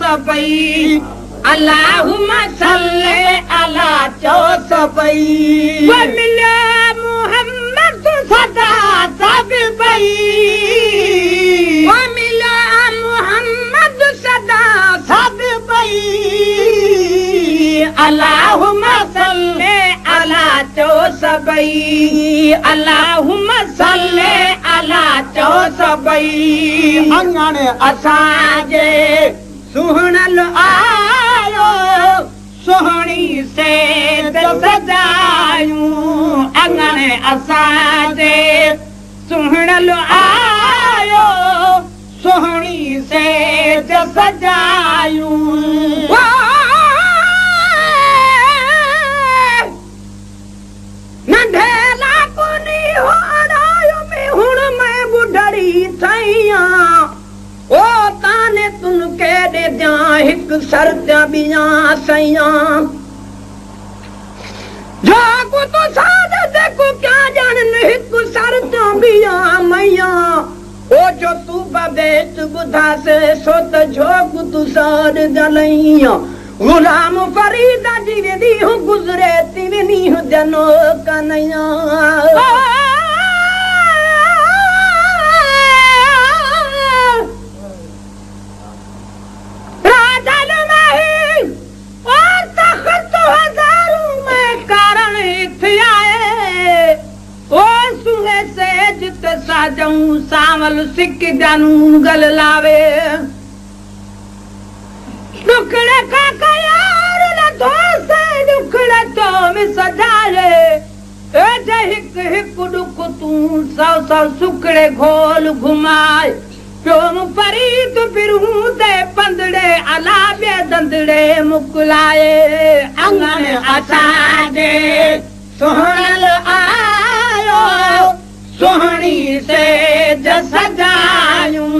सभई अल्लाहुम्मा सल्ले अला चओ सभई वो मिलिया मुहम्मद सदा सभई वो मिलिया मुहम्मद सदा सभई अल्लाहुम्मा सल्ले अला चओ सभई अल्लाहुम्मा सल्ले अला चओ सभई अंगण असांजे सुहणल आयो सुहणी से सजायूं अंगण असांजे सुहणल आयो सुहणी से सजायूं नंढे लाकुनी हो अड़ायो में हुण मैं बुढ़ड़ी थईया ओ ताने तुन के दे जा हिक सर्दियां बिया सैया जो को तो साद देखो क्या जानन हिक सर्दियां बिया मैया ओ जो तू बबेत बुधा से सो त झोक तू साद जलैया गुलाम फरीदा जी वेदी हूँ गुजरे तिवनी हूँ जनो कन्हैया साजऊं सावल सिक जानू गल लावे दुखड़े का कयार न दोसे दुखड़े तो में सजाए ए जे हिक हिक दुख तू सौ सौ सुखड़े घोल घुमाए प्योम फरीद फिरूं दे पंदड़े अलाबे दंदड़े मुकलाए अंगण असांजे सुहणल आयो सुहणी से सजायूं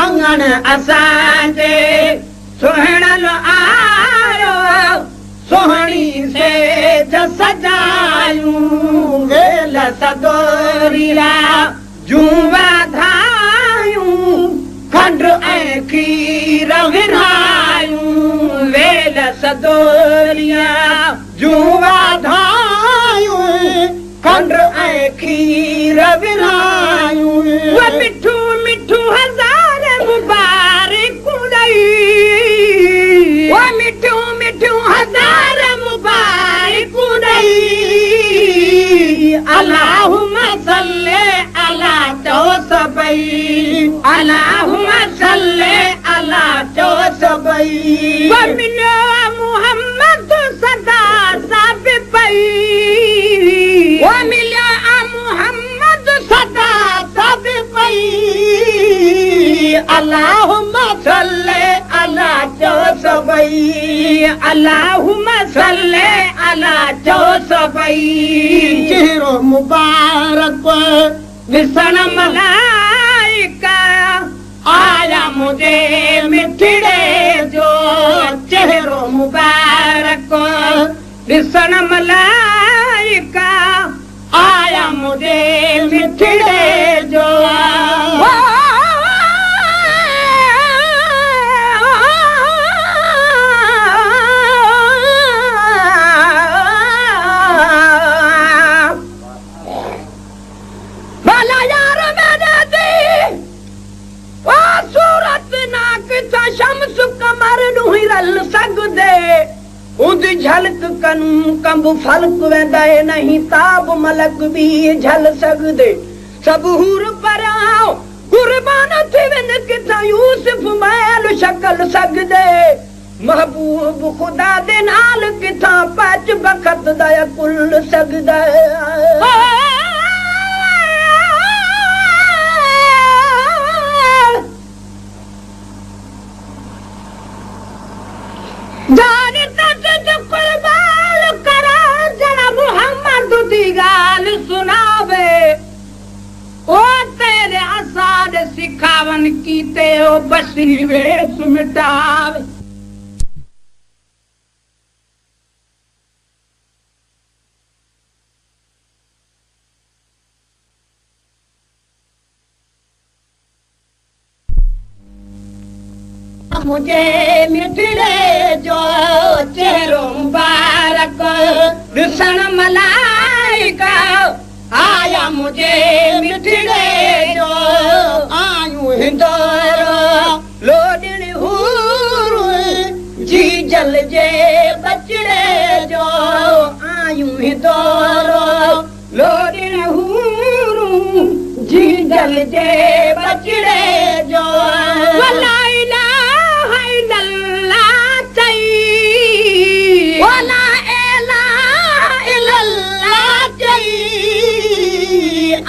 अंगण असांजे सुहणल आयो सुहणी से सजायूं वेल सदोरिया जूं वाधायूं खंड ऐं खीर विरहायूं वेल सदोरिया जूं वाधायूं खंड ऐं खीर विरहायूं वो मिठू मिठू हज़ार मुबारकूं ॾई वो मिठू मिठू हज़ार मुबारकूं ॾई अल्लाहुम्मा सल्ले अला चओ सभई अल्लाहुम्मा सल्ले अला चओ सभई वो मिलियो मुहम्मद सदा सभई वो मिलिया मुहम्मद सदा सभई अल्लाहुम्मा सल्ले अला चओ सभई अल्लाहुम्मा सल्ले अला चओ सभई चेहरो मुबारक विसण मलाइका आया मुझे मिठड़े जो चेहरो मुबारक विसण मलाइका आया मुझे मिठड़े जो भला यार मैंने दी वो सूरत नाक सा शम्स कमर नुही रल सकदे उद झलक कनू कंब फलक वेंदे नहीं ताब मलक भी झल सकदे सब हूर पराओ कुर्बान थी वन किथा यूसुफ मैल शक्ल सकदे महबूब खुदा दे नाल किथा पच बखत दा कुल सकदे जाने तक कुर्बान करा जरा मुहम्मद दी गाल सुनावे ओ तेरे आसाद सिखावन कीते ओ बसी वेस मिटावे मुझे मिठड़े जो चेहरो मुबारक ॾिसण मलाइका आया मुझे मिठड़े जो आयूं हिंदोरो लोॾण हूर जी जल जे बचड़े जो आयूं हिंदोरो लोॾण हूर जी जल जे बचड़े जो वला इलाहा इल्लल्लाह चई वला इलाहा इल्लल्लाह चई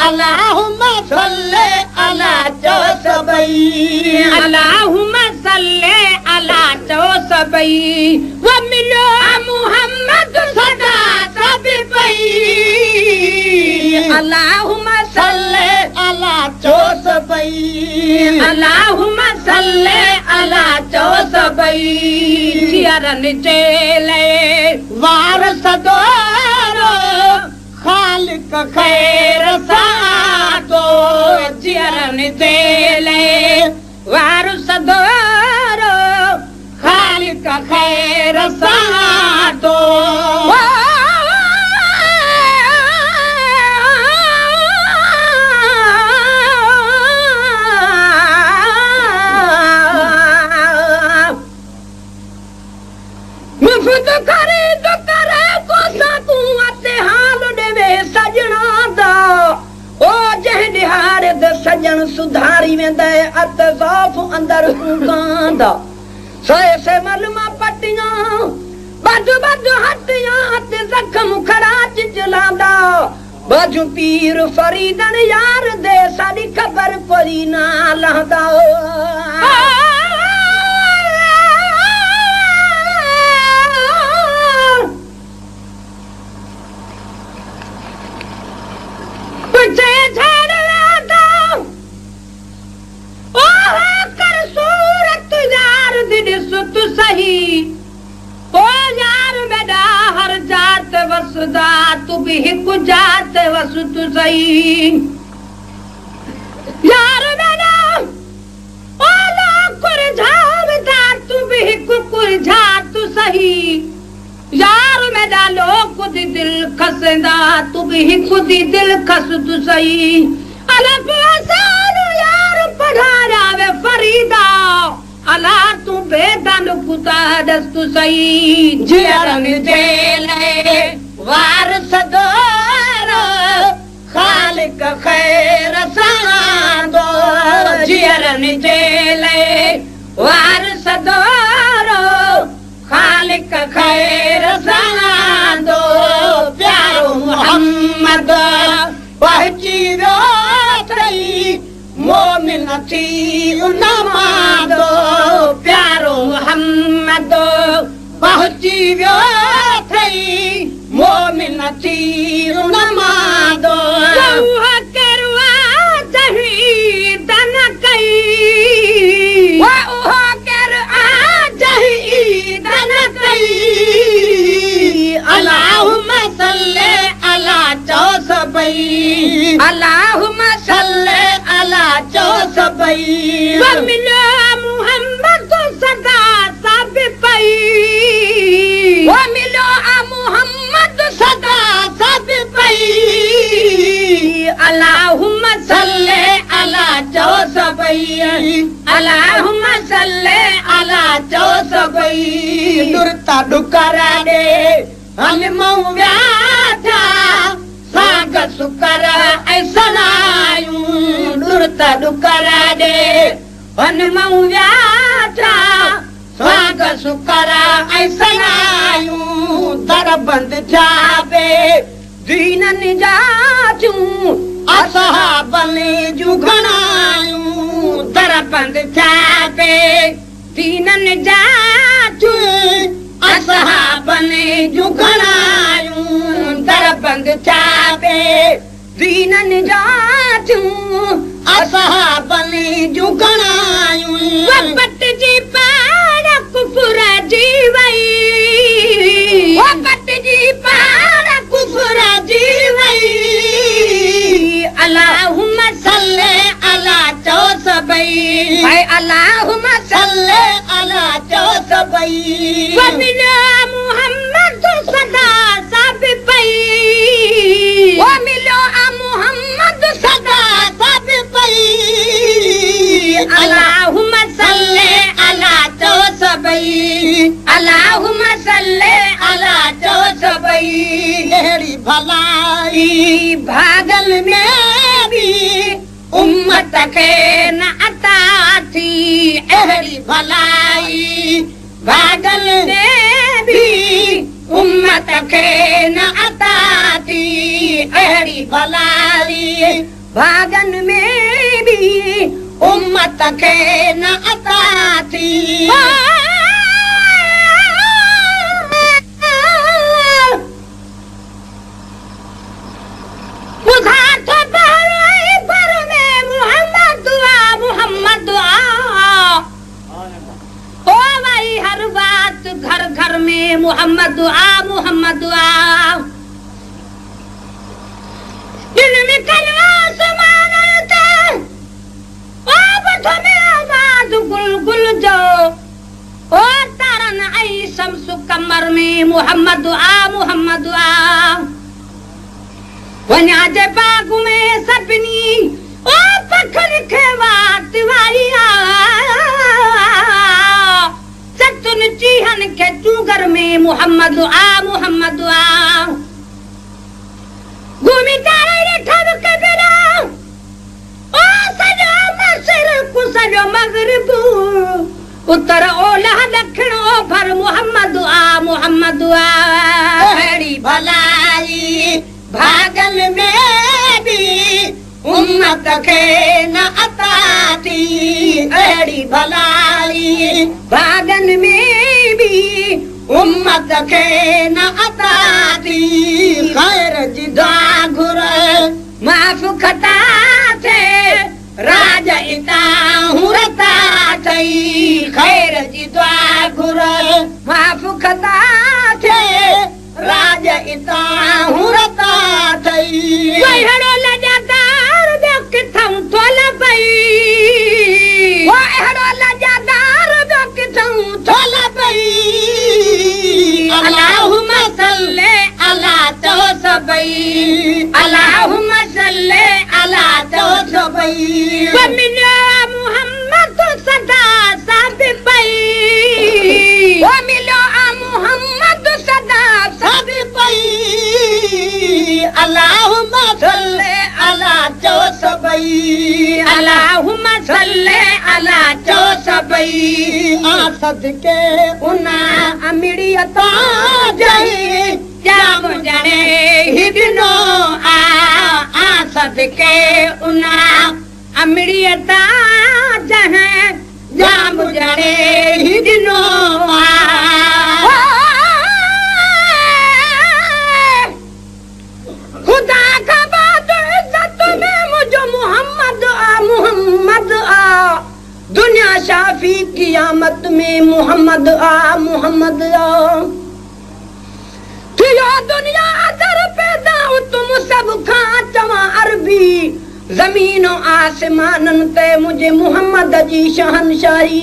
अल्लाहुम्मा सल्ली अला चो सबई अल्लाहुम्मा सल्ली अला चो सबई व मिलो मुहम्मद सदा सब पई अल्लाहुम्मा सल्ली अला चो सबई अल्लाहुम्मा सल्ली अला चो सबई जियरन चेले वार सदोरो खालिक खैर सातो जियरन चेले वार सदोरो खालिक खैर सातो मुफ्त खरीद करे कोसा तूं अते हाल ॾेवे सजना दा ओ जंहिं ॾिहारे त सजण सुधारी वेंदे अत ज़ौफ़ अंदर कांदा सए से मलमा पटियां बद बद हटियां ते ज़ख़्म खड़ा चिचलांदा बाजू पीर फरीदन यार दे साडी ख़बर कोई ना लहंदा तू भी हिकु जात वसु तू सही यार मेरा ओला कुरझाव दा तू भी हिकु कुरझा तू सही यार मेरा लोग दी दिल खसंदा तू भी हिकु दी दिल खस तू सही अलफ आसान यार पढ़ाया वे फरीदा अला तू बेदन कुता दस तू सही जियरन जेले वार सदोरो खालिक खैर सादो जियरन जेले वार सदोरो खालिक खैर सादो प्यारो मोहम्मद पहुची वियो थई मोमिन थी नमादो प्यारो मोहम्मद पहुची वियो थई मोमिन थी नमादो रूह करवा शहीद न कई वो कर आ शहीद न कई अल्लाहुम्मा सल्ली अला चो सबई अल्लाहुम्मा सल्ली अला चो सबई व मिलो मुहम्मद सदा सब पई व मिलो मुहम्मद सदा सब पई अल्लाहुम्मा सल्ली अला चो सबई अल्लाहुम्मा सल्ली अला चो सबई दुरता डुकरा दे हम मौया था साग सुकर ऐसनायूं दुरता डुकरा दे हम मौया था साग सुकर ऐसनायूं दर बंद जाबे दीन निजाचूं असहाबने जुगनायूं दर बंद जाबे दीन निजाचूं असहाबने जुगनायूं दर बंद जाबे दीन निजाचूं असहाबने जुगनायूं वपट जी पाड़ कुफर जी वई वपट जी पाड़ कुफर जी वई अल्लाहुम्मा सल्ली अला चो सबई अल्लाहुम्मा सल्ली अला अहिड़ी भलाई भागल में बि उम्मत खे न अता थी अहिड़ी भलाई भागल में बि उम्मत खे न अता थी अहिड़ी भलाई भागन में बि उम्मत खे न अता थी घर घर में मोहम्मद दुआ मोहम्मद दुआ दिल में कलवा समानता आप में आवाज गुल गुल जो ओ तारन आई शम्स कमर में मोहम्मद दुआ मोहम्मद दुआ वन्या जे बाग में सपनी ओ पखर के वात वारिया सतुन चीहन के चूगर में मोहम्मद दुआ मोहम्मद दुआ घूमी तारे ठब के बिना ओ सजो मसर को सजो मगरिब उत्तर ओला दक्षिण ओभर मोहम्मद दुआ मोहम्मद दुआ अहिड़ी भलाई भागल में बि उम्मत खे न अता थी अहिड़ी भलाई भागन में बि उम्मत खे न अता थी ख़ैर जी दुआ घुर माफ़ खता थे राज इता हुरता थई ख़ैर जी दुआ घुर माफ़ खता थे राज इता हुरता थई अहिड़ो लजादार ॿियो किथां थो लभई अहिड़ो लजादार ॿियो किथां थो लभई अल्लाहुम्मा सल्ले अला तो सबई अल्लाहुम्मा सल्ले अला तो सबई मिलियो मोहम्मद सदा साथ पई मिलियो मोहम्मद सदा सब पई अल्लाहुम्मा सल्ले अला तो सबई अल्लाहुम्मा सल्ले अला तो सबई आ सदके उना अमिड़ियत जई जाम जणे हिदनो आ सदके उना अमिड़ियत जहां जाम जणे हिदनो आ खुदा का बात इज्जत में मुझे मोहम्मद मोहम्मद दुनिया शाफी कियामत में मोहम्मद मोहम्मद थियो दुनिया अदर पैदा तुम सब खां चवा अरबी ज़मीन आसमानन ते मुझे मोहम्मद जी शहनशाही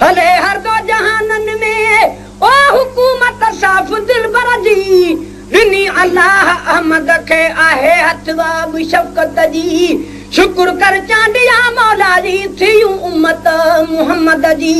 हले हर दो जहानन में ओ हुकूमत साफ दिल बर जी दिनी अल्लाह अहमद खे आहे हथवा बि शफ़क़त जी शुक्र कर चांडिया मौला जी थियूं उम्मत मोहम्मद जी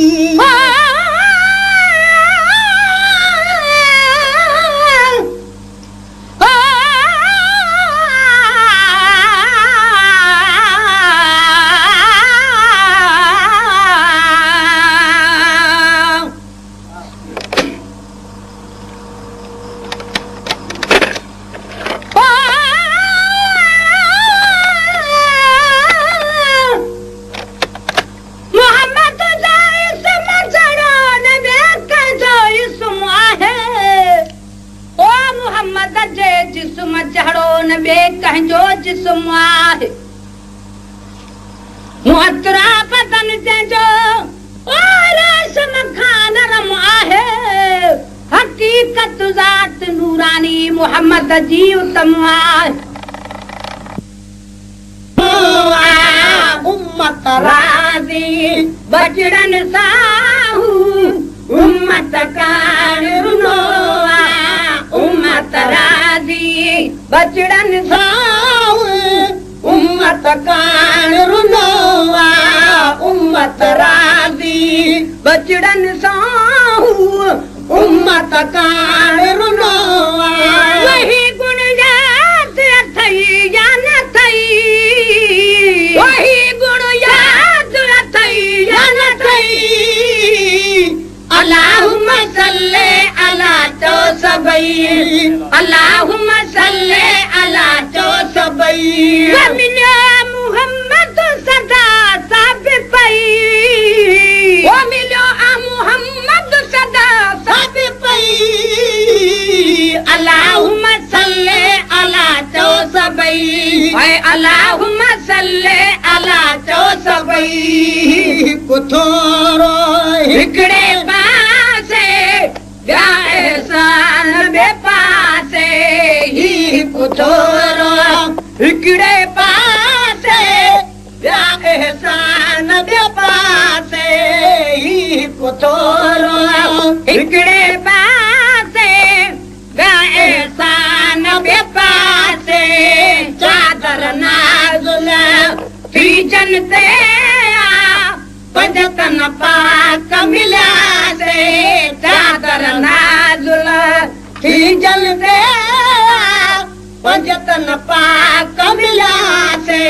कंहिंजो जिस्म आहे मुअतरा बदन जंहिंजो रेशम खां नरम आहे हक़ीक़त ज़ात नूरानी मोहम्मद जी उत्तम आहे उम्मत राज़ी बजड़न साहू उम्मत कान रुनो उम्मत राज़ी बजड़न साहू उम्मत कान रुनो उम्मत राज़ी बजड़न साहू उम्मत कान रुनो वही अल्लाहुम्मा सल्ले अला चो सबई वमिलियो मुहम्मद सदा साबित पई ओ मिलियो आ मुहम्मद सदा साबित पई अल्लाहुम्मा सल्ले अला चो सबई ऐ अल्लाहुम्मा सल्ले अला चो सबई कुथोरो हिकड़े पासे ॿिया एहसान ॿिए पासे ही कुथोरो हिकड़े पासे ॿिया एहसान ॿिए पासे ही कुथोरो हिकड़े पासे ॿिया एहसान ॿिए पासे चादर नाज़ुल थी जन ते पंजतन पाक मिलियासे चादर नाज़ुल थी जलदे पंजतन पाक मिलियासे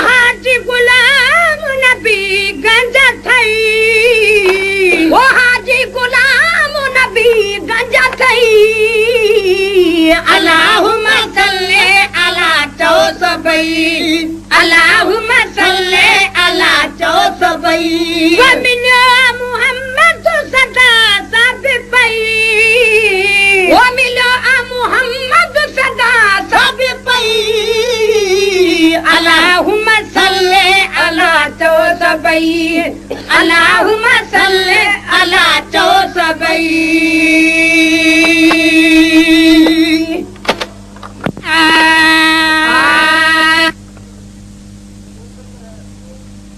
हाजी गुलाम नबी गंज थई वो हाजी गुलाम नबी गंज थई अल्लाहुम्मा सल्ले अला चो सबई अल्लाहुम्मा सल्ले अला चो सबई वमिलियो मुहम्मद सदा साबित पई वो मिलियो आ मुहम्मद सदा साबित पई अल्लाहुम्मा सल्ले अला चो सबई अल्लाहुम्मा सल्ले अला चो सबई